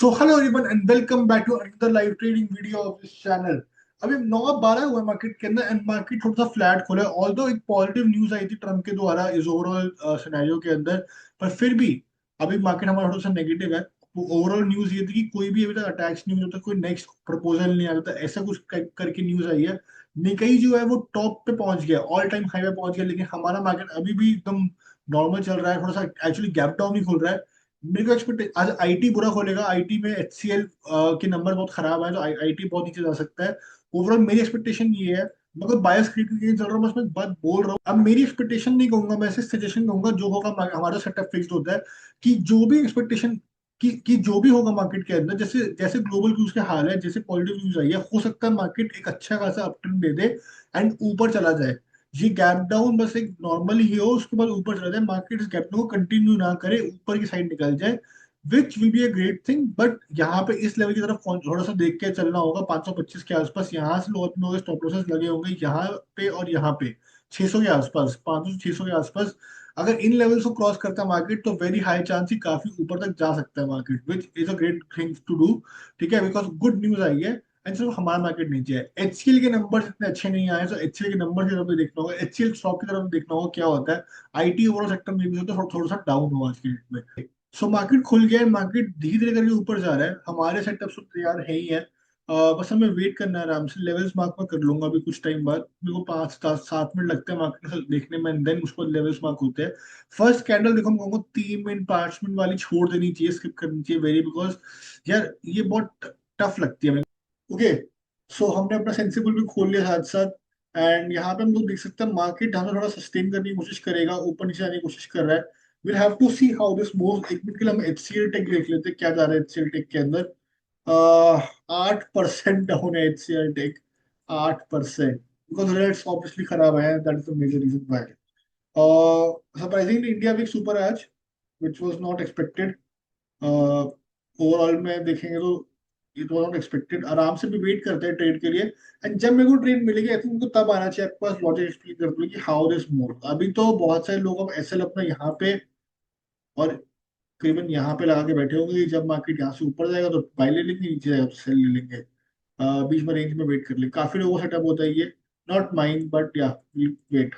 So hello everyone and welcome back to another live trading video of this channel. अभी 9:12 हुआ market के अंदर and market थोड़ा सा फ्लैट खोला है। ऑल्दो एक पॉजिटिव न्यूज आई थी ट्रम्प के द्वारा इस ओवरऑल सिनेरियो के अंदर, पर फिर भी अभी मार्केट हमारा थोड़ा सा नेगेटिव है। ओवरऑल न्यूज ये थी कि कोई भी अभी तक अटैक्स नहीं होता, कोई नेक्स्ट प्रपोजल नहीं आता, ऐसा कुछ करके न्यूज आई है। निकई जो है वो टॉप पे पहुंच गया, ऑल टाइम हाई पे पहुंच गया, लेकिन हमारा मार्केट अभी भी एकदम नॉर्मल चल रहा है। थोड़ा सा एक्चुअली गैप डाउन ही खुल रहा है। मेरे को एक्सपेक्ट आज आईटी बुरा खोलेगा, आईटी में एचसीएल के नंबर बहुत खराब है, तो आईटी बहुत नीचे जा सकता है। ओवरऑल मेरी एक्सपेक्टेशन ये है, मगर बायस खरीद चल रहा हूँ, बस मैं बात बोल रहा हूँ। अब मेरी एक्सपेक्टेशन नहीं कहूंगा, मैं सिर्फ सजेशन दूंगा। जो होगा हमारा सेटअप फिक्स्ड होता है कि जो भी एक्सपेक्टेशन कि जो भी होगा मार्केट के अंदर, जैसे जैसे ग्लोबल न्यूज के हाल है, जैसे पॉजिटिव न्यूज आई है, हो सकता है मार्केट एक अच्छा खासा अपट्रेंड दे दे एंड ऊपर चला जाए। ये गैप डाउन बस एक नॉर्मल ही हो, उसके बाद ऊपर चला जाए, मार्केट इस गैप डाउन को कंटिन्यू ना करे, ऊपर की साइड निकल जाए, which will be a great thing. But यहाँ पे इस लेवल की तरफ थोड़ा सा देख के चलना होगा। 525 के आसपास यहाँ से लोग स्टॉप लॉसेस लगे होंगे, यहाँ पे और यहाँ पे 600 के आसपास, 500 600 के आसपास। अगर इन लेवल्स को क्रॉस करता है मार्केट, तो वेरी हाई चांस ही काफी ऊपर तक जा सकता है market, which is a great thing to do. ठीक है, बिकॉज गुड न्यूज आई है एंड सिर्फ हमारा मार्केट नीचे है। एचसीएल के नंबर इतने अच्छे नहीं आए, तो एचसीएल के नंबर की तरफ भी देखना होगा, एचसीएल स्टॉक की तरफ भी देखना होगा क्या होता है। आईटी ओवरऑल सेक्टर में भी तो थोड़ा सा डाउन हुआ आज के डेट में। सो मार्केट खुल गया है, मार्केट धीरे धीरे करके ऊपर जा रहा है, हमारे सेटअप सब तैयार है ही है। बस हमें वेट करना है आराम से। लेवल्स मार्क में कर लूंगा अभी कुछ टाइम बाद, मेरे को 5 7 मिनट लगते हैं मार्केट देखने में, देन उसको लेवल्स मार्क होते हैं। फर्स्ट कैंडल देखो, मैं कहूँगा 3 मिनट 5 मिनट वाली छोड़ देनी चाहिए, स्किप करनी चाहिए वेरी, बिकॉज यार ये बहुत टफ लगती है। ओके, सो हमने अपना सेंसिबल भी खोल लिया साथ साथ। एंड यहाँ पे हम लोग देख सकते हैं मार्केट हमें थोड़ा सस्टेन करने की कोशिश करेगा, ऊपर नीचे आने की कोशिश कर रहा है। Will have to see how this moves. एक मिनट के लिए हम एचसीएल टेक देख लेते हैं क्या जा रहा है एचसीएल टेक के अंदर। 8% डाउन है HCL tech, 8%। Because rates obviously खराब है, that is the major reason why. Surprisingly India week super आज, which was not expected. Overall में देखेंगे तो इट वाज नॉट एक्सपेक्टेड। आराम से भी वेट करते हैं ट्रेड के लिए, एंड जब मेरे को ट्रेड मिलेगी आई थिंक तब आना चाहिए आपके पास। लॉजिक एक्सप्लेन कर दूं कि हाउ दिस मूव। अभी तो बहुत सारे लोग अब एसएल अपना यहाँ पे और करीबन यहाँ पे लगा के बैठे होंगे कि जब मार्केट यहाँ से ऊपर जाएगा तो बाय ले लेंगे, नीचे जाएगा तो सेल ले लेंगे। बीच में रेंज में वेट कर ले, काफी लोगों का सेटअप होता है ये। नॉट माइंड बट या वेट।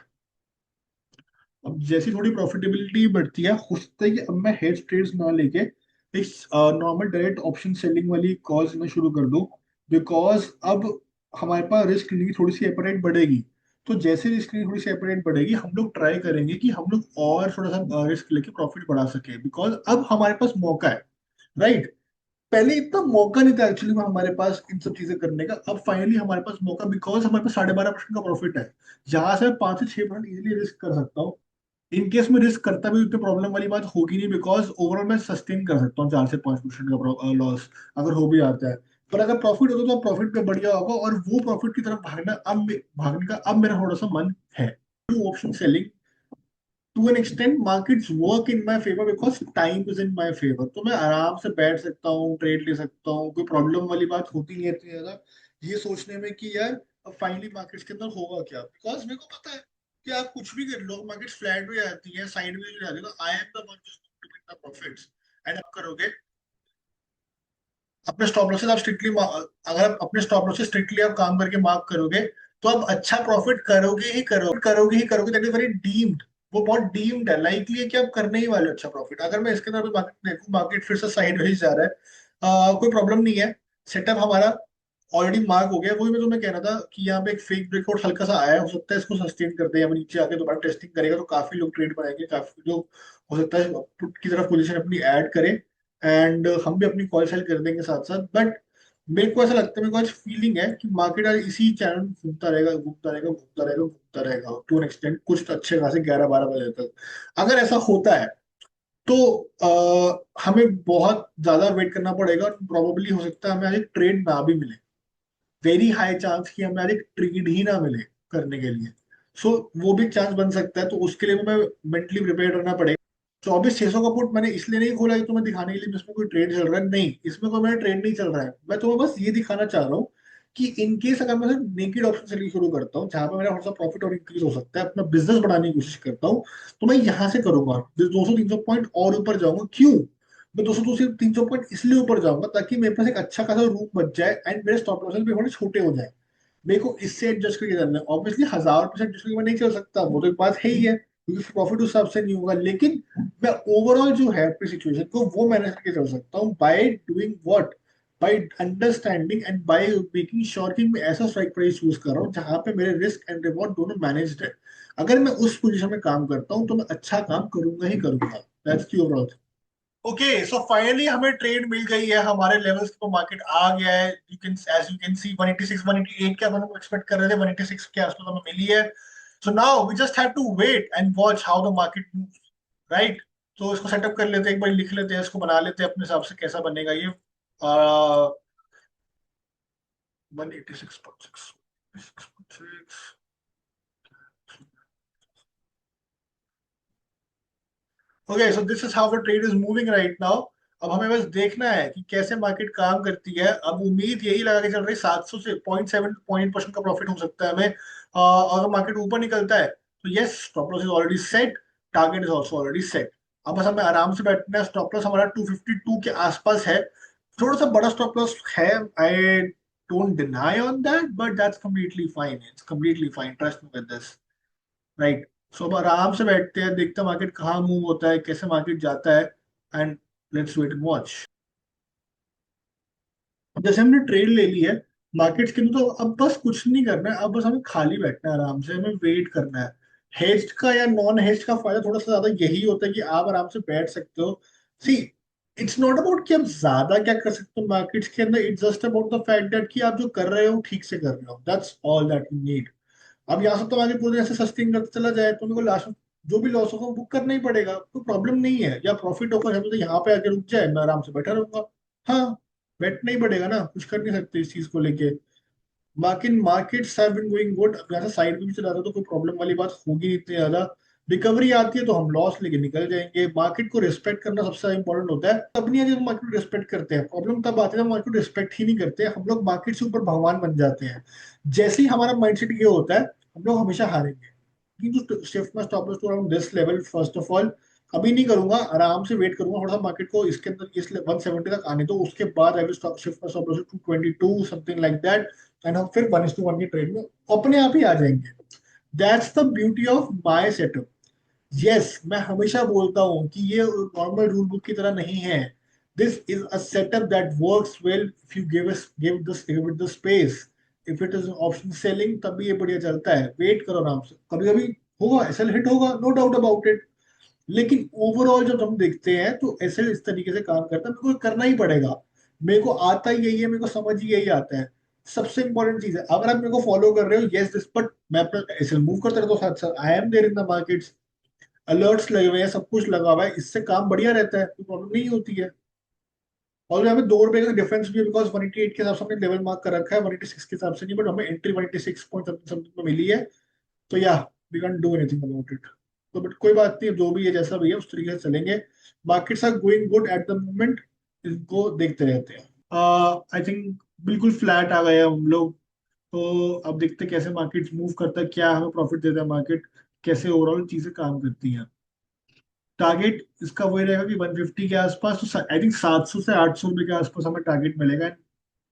अब जैसी थोड़ी प्रॉफिटेबिलिटी बढ़ती है, हो सकता है कि अब मैं हेज ट्रेड्स ना लेके इस नॉर्मल डायरेक्ट ऑप्शन सेलिंग वाली कॉल्स में शुरू कर दूं। बिकॉज अब हमारे पास रिस्क लेने की थोड़ी सी एपेटाइट बढ़ेगी। तो जैसे रिस्क लेने की थोड़ी सी एपेटाइट बढ़ेगी, हम लोग ट्राई करेंगे कि हम लोग और थोड़ा सा रिस्क लेके प्रॉफिट बढ़ा सके, बिकॉज अब हमारे पास मौका है। राइट, पहले इतना मौका नहीं था एक्चुअली में हमारे पास इन सब चीजें करने का, अब फाइनली हमारे पास मौका, बिकॉज हमारे पास 12.5% का प्रॉफिट है, जहां से मैं 5 से 6% इजिली रिस्क कर सकता हूँ। इन केस में रिस्क करता भी उतने प्रॉब्लम वाली बात होगी नहीं, बिकॉज ओवरऑल मैं सस्टेन कर सकता हूँ 4 से 5% का लॉस अगर हो भी जाता है। पर अगर प्रॉफिट होता तो प्रॉफिट पे बढ़िया होगा, और वो प्रॉफिट की तरफ भागने का अब मेरा थोड़ा सा मन है। To option selling to an extent, markets work in my favour because time is in my favour. तो मैं आराम से बैठ सकता हूँ, ट्रेड ले सकता हूँ, कोई प्रॉब्लम वाली बात होती नहीं है इतनी ज्यादा ये सोचने में कि यार अब फाइनली मार्केट्स के अंदर होगा क्या। बिकॉज मेरे को पता है कि आप कुछ भी कर लो, मार्केट फ्लैट भी आती है, साइड में भी जाती है, तो I am the one two make the profits. And आप करोगे अपने स्टॉप लॉसेस, आप स्ट्रिक्टली अगर आप अपने स्टॉप लॉसेस स्ट्रिक्टली आप काम करके मार्क करोगे, तो आप अच्छा प्रॉफिट करोगे, दैट इज वेरी डीम्ड। वो बहुत डीम्ड है, लाइकली है कि आप करने ही वाले हो अच्छा प्रॉफिट। अगर मैं इसके अंदर मार्केट देखूं, मार्केट फिर से साइड वेज जा रहा है, कोई प्रॉब्लम नहीं है। सेटअप हमारा ऑलरेडी मार्क हो गया। वही मैं तुम्हें कह रहा था कि यहाँ पे एक फेक ब्रेकआउट हल्का सा आया है, हो सकता है इसको सस्टेन करते हैं, नीचे आके दोबारा टेस्टिंग करेगा तो काफी लोग ट्रेड बनाएंगे, काफी लोग हो सकता है पुट की तरफ पोजीशन अपनी ऐड करें, एंड हम भी अपनी कॉल सेल कर देंगे साथ साथ। बट मेरे को ऐसा लगता है, मेरे को आज फीलिंग है कि मार्केट आज इसी चैनल में घूमता रहेगा, घूमता रहेगा, घूमता रहेगा, घूमता रहेगा टू एन एक्सटेंट, कुछ अच्छे खासे 11 12 बजे तक। अगर ऐसा होता है तो हमें बहुत ज्यादा वेट करना पड़ेगा, और प्रोबेबली हो सकता है हमें आज एक ट्रेड ना भी मिले। वेरी हाई चांस कि हमें आज एक ट्रेड ही ना मिले करने के लिए। सो वो भी चांस बन सकता है, तो उसके लिए हमें मेंटली प्रिपेयर रहना पड़ेगा। 24 600 का पुट मैंने इसलिए नहीं खोला कि तुम्हें दिखाने के लिए कि इसमें कोई ट्रेड चल रहा है, नहीं, इसमें कोई मेरा ट्रेड नहीं चल रहा है। मैं तुम्हें बस ये दिखाना चाह रहा हूँ कि इन केस अगर मैं नेकेड ऑप्शन सेलिंग शुरू करता हूँ, जहां पे मेरा थोड़ा सा प्रॉफिट और इंक्रीज हो सकता है, अपना बिजनेस बढ़ाने की कोशिश करता हूँ, तो मैं यहाँ से करूंगा 200 300 पॉइंट और ऊपर जाऊंगा। क्यों? मैं 200 से 300 पॉइंट इसलिए ऊपर जाऊंगा ताकि मेरे पास एक अच्छा खासा रूम बच जाए एंड मेरे स्टॉप लॉसेस भी थोड़े छोटे हो जाए। मेरे को इससे एडजस्ट करके चलना है। ऑब्वियसली 1000% एडजस्ट करके मैं नहीं चल सकता, वो तो एक बात है ही है, क्योंकि प्रॉफिट उस हिसाब से नहीं होगा। लेकिन मैं ओवरऑल जो है अपनी सिचुएशन को वो मैनेज करके चल सकता हूँ by doing what, by understanding and by making sure कि मैं ऐसा स्ट्राइक प्राइस चूज कर रहा हूँ जहां पे मेरे रिस्क एंड रिवॉर्ड दोनों मैनेज्ड है। अगर मैं उस पोजीशन में काम करता हूँ तो मैं अच्छा काम करूंगा ही करूंगा। That's the overall. Okay, so finally हमें ट्रेड मिल गई है, हमारे लेवल्स पे मार्केट आ गया है। You can as you can see 186 188 के हम एक्सपेक्ट कर रहे थे, 186 के आसपास हमें मिली है। So now we just have to wait and watch how the market moves, right. तो इसको सेटअप कर लेते हैं, एक बार लिख लेते हैं, इसको बना लेते हैं अपने हिसाब से कैसा बनेगा ये। 186.6 okay, so this is how the trade is moving right now. अब हमें बस देखना है कि कैसे मार्केट काम करती है। अब उम्मीद यही लगा के चल रही 700 से 0.7 परसेंट का प्रॉफिट हो सकता है हमें। अगर मार्केट ऊपर निकलता है तो yes, stop loss is already set, target is also already set. अब बस हमें आराम से बैठना है। स्टॉप लॉस हमारा 252 के आसपास है, थोड़ा सा बड़ा स्टॉप लॉस है। I don't deny on that, but that's completely fine, it's completely fine, trust me with this, right. So अब आराम से बैठते हैं, देखते हैं मार्केट कहाँ मूव होता है, कैसे मार्केट जाता है, and let's wait and watch. अब जैसे हमने ट्रेड ले ली है मार्केट्स के अंदर, तो अब बस कुछ नहीं करना है, अब बस हमें खाली बैठना है, आराम से हमें वेट करना है। हेज्ड का या नॉन हेज्ड का फायदा थोड़ा सा ज्यादा यही होता है कि आप आराम से बैठ सकते हो। सी, इट्स नॉट अबाउट कि आप ज्यादा क्या कर सकते हो मार्केट्स के अंदर, it's just about the fact that कि आप जो कर रहे हो ठीक से कर रहे हो, that's all that you need. अब यहाँ से तो आगे पूरे ऐसे सस्टेन करते चला जाए तो मेरे को लास्ट में जो भी लॉस होगा वो बुक करना ही पड़ेगा, कोई प्रॉब्लम नहीं है। या प्रॉफिट होगा तो यहाँ पे आके रुक जाए, मैं आराम से बैठा रहूंगा। हाँ, बैठना ही पड़ेगा ना, कुछ कर नहीं सकते इस चीज को लेके। बाकी markets have been going good. अब यहाँ से साइड में भी चला था तो कोई प्रॉब्लम वाली बात होगी नहीं इतनी ज्यादा। रिकवरी आती है तो हम लॉस लेके निकल जाएंगे। मार्केट को रिस्पेक्ट करना सबसे ज्यादा इंपॉर्टेंट होता है। तब नहीं है जब मार्केट को रिस्पेक्ट करते हैं, प्रॉब्लम तब आती है जब मार्केट को रिस्पेक्ट ही नहीं करते, हम लोग मार्केट से ऊपर भगवान बन जाते हैं। जैसे ही हमारा माइंडसेट ये होता है हम लोग हमेशा हारेंगे। क्योंकि शिफ्ट में stop loss to around this level first of all अभी नहीं करूंगा, आराम से वेट करूंगा थोड़ा सा मार्केट को इसके अंदर इस 170 तक आने दो, उसके बाद आई विल स्टॉप शिफ्ट में stop loss to 22 something like that. And हम फिर 1:1 की ट्रेड में अपने आप ही आ जाएंगे। That's the beauty of my setup. Yes, मैं हमेशा बोलता हूँ कि ये नॉर्मल रूल बुक की तरह नहीं है। This is a setup that works well if you give it the space. If it is option selling तब भी ये बढ़िया चलता है। वेट करो आराम से, कभी कभी होगा एसएल हिट होगा, नो डाउट अबाउट इट। लेकिन ओवरऑल जब हम देखते हैं तो एसएल इस तरीके से काम करता है, मेरे को करना ही पड़ेगा। मेरे को आता ही यही है, मेरे को समझ ही यही आता है। सबसे इंपॉर्टेंट चीज है, अगर आप मेरे को फॉलो कर रहे हो यस दिस, बट मैं अपना एसएल मूव करता रहता हूँ साथ साथ, I am there in the markets, alerts लगे हुए हैं, सब कुछ लगा हुआ है, इससे काम बढ़िया रहता है, कोई प्रॉब्लम नहीं होती है। और हमें 2 रुपए का डिफरेंस भी है, बिकॉज 188 के हिसाब से हमने लेवल मार्क कर रखा है, 186 के हिसाब से नहीं, बट हमें एंट्री 186 पॉइंट समथिंग में मिली है। तो या we can do anything about it. तो बट कोई बात नहीं, जो भी है जैसा भी है उस तरीके से चलेंगे। Markets are going good at the moment, इसको देखते रहते हैं। आई थिंक बिल्कुल फ्लैट आ गए हम लोग। तो अब देखते हैं कैसे मार्केट मूव करता है, क्या हमें प्रॉफिट देता है मार्केट, कैसे ओवरऑल चीजें काम करती हैं। टारगेट इसका वही रहेगा कि 150 के आसपास, तो आई थिंक 700 से 800 रुपए के आसपास हमें टारगेट मिलेगा।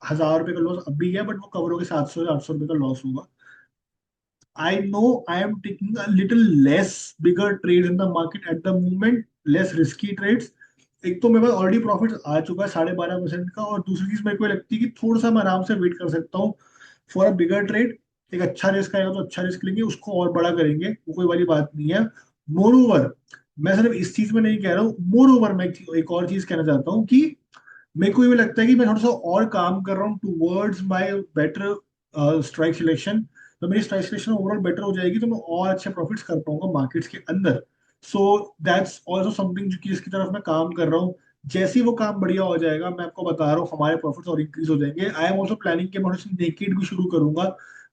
1000 रुपए का लॉस अब भी है, बट वो कवर होगा, 700 से 800 रुपए का लॉस होगा। I know I am taking a little less bigger trades in the market at the moment, less risky trades। एक तो मेरे पास ऑलरेडी प्रॉफिट आ चुका है 12.5% का, और दूसरी चीज मेरे को लगती है कि थोड़ा सा मैं आराम से वेट कर सकता हूँ फॉर अ बिगर ट्रेड। एक अच्छा रिस्क आएगा तो अच्छा रिस्क लेंगे, उसको और बड़ा करेंगे, वो कोई वाली बात नहीं है। मोर ओवर, मैं सिर्फ इस चीज में नहीं कह रहा हूँ, मोर ओवर मैं एक और चीज कहना चाहता हूँ कि मेरे को ये लगता है कि मैं थोड़ा सा और काम कर रहा हूँ towards my better strike selection. तो मेरी स्ट्राइक सिलेक्शन ओवरऑल बेटर हो जाएगी तो मैं और अच्छे प्रॉफिट्स कर पाऊंगा मार्केट्स के अंदर। सो दैट्स ऑल्सो समथिंग जो कि इसकी तरफ मैं काम कर रहा हूँ। जैसे ही वो काम बढ़िया हो जाएगा मैं आपको बता रहा हूँ हमारे प्रॉफिट्स और इंक्रीज हो जाएंगे। आई एम ऑल्सो प्लानिंग कि मैं नेकेड भी शुरू करूंगा,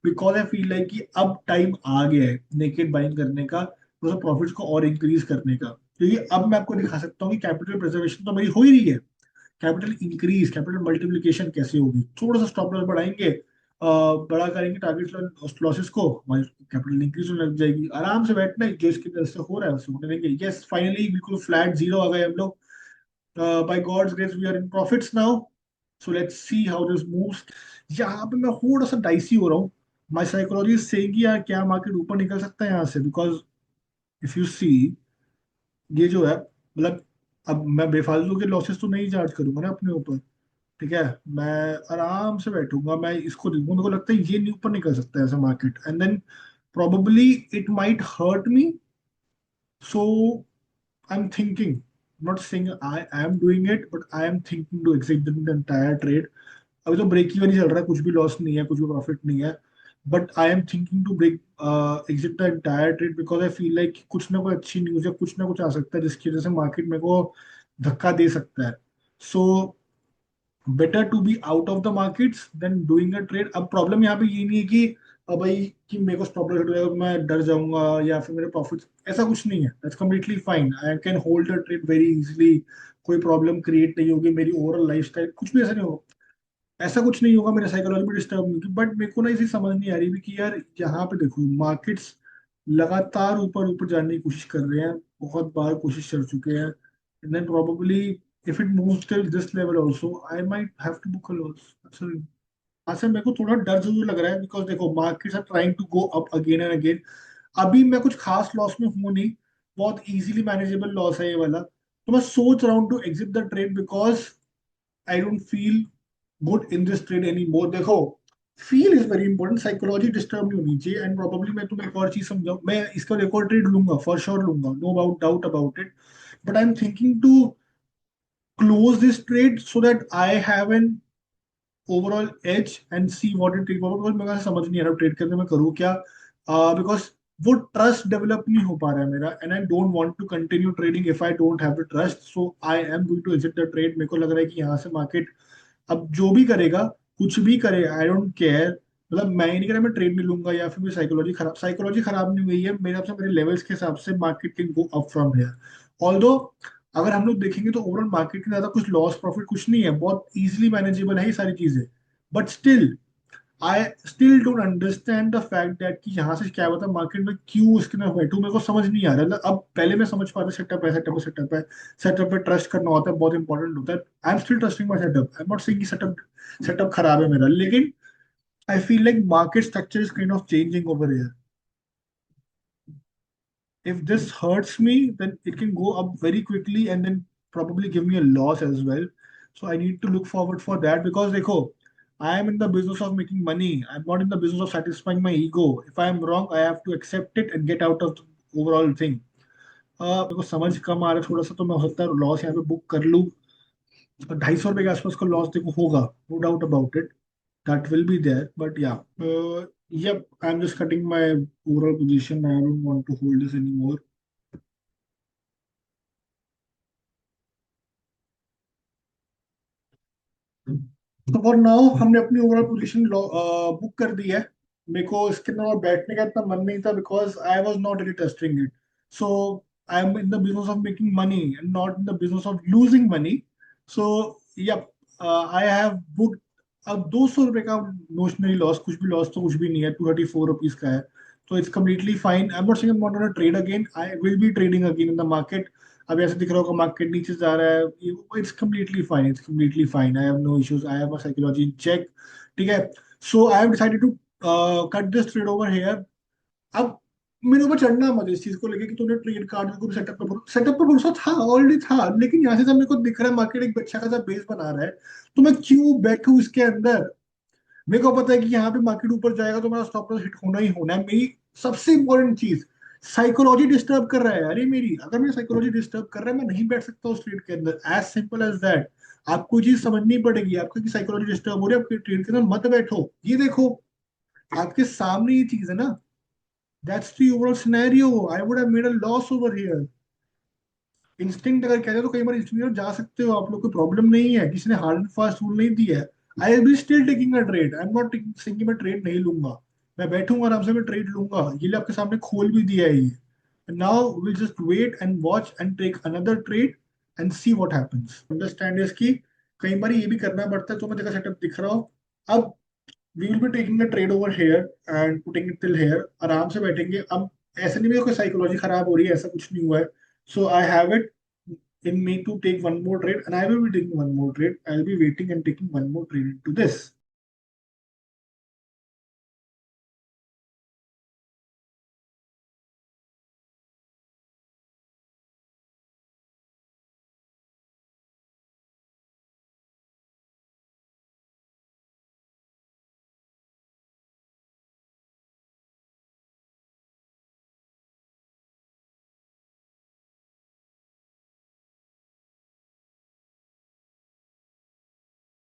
बिकॉज आई फील लाइक कि अब टाइम आ गया है नेकेड बाइंग करने का, थोड़ा सा प्रॉफिट्स को और इंक्रीज करने का। क्योंकि अब मैं आपको दिखा सकता हूँ कि कैपिटल प्रिजर्वेशन तो मेरी हो ही रही है, कैपिटल इंक्रीज, कैपिटल मल्टीप्लिकेशन कैसे होगी। थोड़ा सा स्टॉप लॉस बढ़ाएंगे, बड़ा करेंगे टारगेट लॉसेस को, हमारी कैपिटल इंक्रीज होने लग जाएगी। आराम से बैठना है, जो इसकी तरफ से हो रहा है वैसे होने देंगे। यस, फाइनली बिल्कुल फ्लैट जीरो आ गए हम लोग। By God's grace we are in profits now, so let's see how this moves. यहाँ पे मैं थोड़ा सा डाइसी हो रहा हूँ। माई साइकोलॉजी से कि यार क्या मार्केट ऊपर निकल सकता है यहाँ से, बिकॉज इफ यू सी ये जो है मतलब, अब मैं बेफालतू के लॉसेस तो नहीं चार्ज करूंगा ना अपने ऊपर। ठीक है, मैं आराम से बैठूंगा, मैं इसको देखूंगा, मेरे को लगता है ये नहीं ऊपर निकल सकता है ऐसा market, and then probably it might hurt me. So I'm thinking, not saying I am doing it, but I am thinking to exit the entire trade. अभी तो ब्रेक इवन ही चल रहा है, कुछ भी लॉस नहीं है, कुछ भी प्रॉफिट नहीं है, but I am thinking to break exit the entire trade, because I feel like कुछ ना कोई अच्छी न्यूज या कुछ ना कुछ आ सकता है जिसकी वजह से मार्केट मेरे को धक्का दे सकता है। So better to be out of the markets than doing a trade. अब प्रॉब्लम यहाँ पे ये नहीं है कि भाई कि मेरे को स्टॉप लॉस हिट हो जाएगा तो मैं डर जाऊंगा या फिर मेरे प्रॉफिट, ऐसा कुछ नहीं है। That's completely fine, I can hold the trade very easily, कोई प्रॉब्लम क्रिएट नहीं होगी, मेरी ओवरऑल लाइफस्टाइल कुछ भी ऐसा नहीं होगा, ऐसा कुछ नहीं होगा, मेरे साइकोलॉजी में डिस्टर्ब नहीं होगी। बट मेरे को ना इसी समझ नहीं आ रही भी कि यार यहाँ पे देखो मार्केट्स लगातार ऊपर ऊपर जाने की कोशिश कर रहे हैं, बहुत बार कोशिश कर चुके हैं, and then probably if it moves till this level also I might have to book a loss. अच्छा मेरे को थोड़ा डर जरूर लग रहा है, बिकॉज देखो markets are trying to go up again and again. अभी मैं कुछ खास लॉस में हूं नहीं, बहुत इजीली मैनेजेबल लॉस है ये वाला, तो मैं सोच रहा हूँ to exit the trade because I don't feel good in this trade any more. देखो feel is very important, psychology disturb नहीं होनी चाहिए, एंड प्रोबेबली मैं तुम्हें एक और चीज समझाऊं, मैं इसका एक और ट्रेड लूंगा, फॉर श्योर लूंगा, no about doubt about it, but I am thinking to close this trade so that I have an overall edge and see what it takes, because मेरे को समझ नहीं आ रहा ट्रेड के अंदर मैं करूँ क्या, बिकॉज वो ट्रस्ट डेवलप नहीं हो पा रहा है मेरा, and I don't want to continue trading if I don't have the trust, so I am going to exit the trade. मेरे को लग रहा है कि यहाँ से मार्केट अब जो भी करेगा, कुछ भी करे, आई डोंट केयर, मतलब मैं ये नहीं कह रहा मैं ट्रेड नहीं लूंगा या फिर मेरी साइकोलॉजी खराब नहीं हुई है मेरे हिसाब से, मेरे लेवल्स के हिसाब से market can go up from here. Although अगर हम लोग देखेंगे तो ओवरऑल मार्केट के ज्यादा कुछ लॉस प्रॉफिट कुछ नहीं है, बहुत इजीली मैनेजेबल है ये सारी चीजें, but still I still don't understand the fact that कि यहाँ से क्या होता है मार्केट में क्यों उसके अंदर बैठू, मेरे को समझ नहीं आ रहा है। अब पहले मैं समझ पा रहा सेटअप है, सेटअप है, सेटअप है, सेटअप पे ट्रस्ट करना होता है, बहुत इंपॉर्टेंट होता है, I am still trusting my setup, I am not saying कि सेटअप सेटअप खराब है मेरा, लेकिन आई feel like market structure is kind of changing over here. If this hurts me, then it can go up very quickly and then probably give me a loss as well. So I need to look forward for that, because देखो, I am in the business of making money. I'm not in the business of satisfying my ego. If I am wrong, I have to accept it and get out of the overall thing. मेरे को समझ कम आ रहा है थोड़ा सा, तो मैं हो सकता है लॉस यहाँ पे बुक कर लूँ। 250 रुपए के आसपास का लॉस देखो होगा, no doubt about it, that will be there, but yeah yep, I'm just cutting my overall position. I don't want to hold this anymore. तो फॉर नाउ हमने अपनी ओवरऑल पोजीशन बुक कर दी है। मेरे को इसके अंदर और बैठने का इतना मन नहीं था, because I was not really trusting it. So I am in the business of making money and not in the business of losing money. So yup, I have book. अब 200 रुपए का नोशनली लॉस, कुछ भी लॉस तो कुछ भी नहीं है, 234 रुपीज का है, तो it's completely fine. I am not saying I am not gonna trade again, I will be trading again in the market. अब ऐसे दिख रहा होगा मार्केट नीचे जा रहा है, it's completely fine, it's completely fine, I have no issues, I have my psychology in check. ठीक है, so I have decided to cut this trade over here. अब मेरे ऊपर चढ़ना मत इस चीज को लेके कि तूने ट्रेड कार्ड को सेटअप पे भरोसा था, ऑलरेडी था, लेकिन यहाँ से जब मेरे को दिख रहा है मार्केट एक अच्छा खासा बेस बना रहा है, तो मैं क्यों बैठूं इसके अंदर। मेरे को पता है कि यहाँ पे मार्केट ऊपर जाएगा तो मेरा स्टॉप लॉस हिट होना ही होना है। मेरी सबसे इंपॉर्टेंट चीज, साइकोलॉजी डिस्टर्ब कर रहा है, अरे मेरी अगर मेरी साइकोलॉजी डिस्टर्ब कर रहा है, मैं नहीं बैठ सकता उस ट्रेड के अंदर, एज सिंपल एज दैट। आपको चीज समझनी पड़ेगी, आपकी कि साइकोलॉजी डिस्टर्ब हो रही है, आपके ट्रेड के अंदर मत बैठो। ये देखो आपके सामने ये चीज है ना, that's the overall scenario, I would have made a loss over here. Instinct अगर कहते हो तो कई बार इंस्टिंक्ट जा सकते हो आप लोग, कोई प्रॉब्लम नहीं है, किसी ने हार्ड एंड फास्ट रूल नहीं दिया है। I will be still taking a trade, I am not saying कि मैं ट्रेड नहीं लूंगा, मैं बैठूंगा आराम से, मैं ट्रेड लूंगा, ये ले आपके सामने खोल भी दिया है ये। Now will just wait and watch and take another trade and see what happens. Understand is कि कई बार ये भी करना पड़ता है, तो मैं देखा सेटअप दिख रहा हो। अब we will be taking the trade over here and putting it till here, आराम से बैठेंगे। अब ऐसा नहीं है कोई साइकोलॉजी खराब हो रही है, ऐसा कुछ नहीं हुआ है, so I have it, in me to take one more trade, and I will be taking one more trade. I'll be waiting and taking one more trade into this.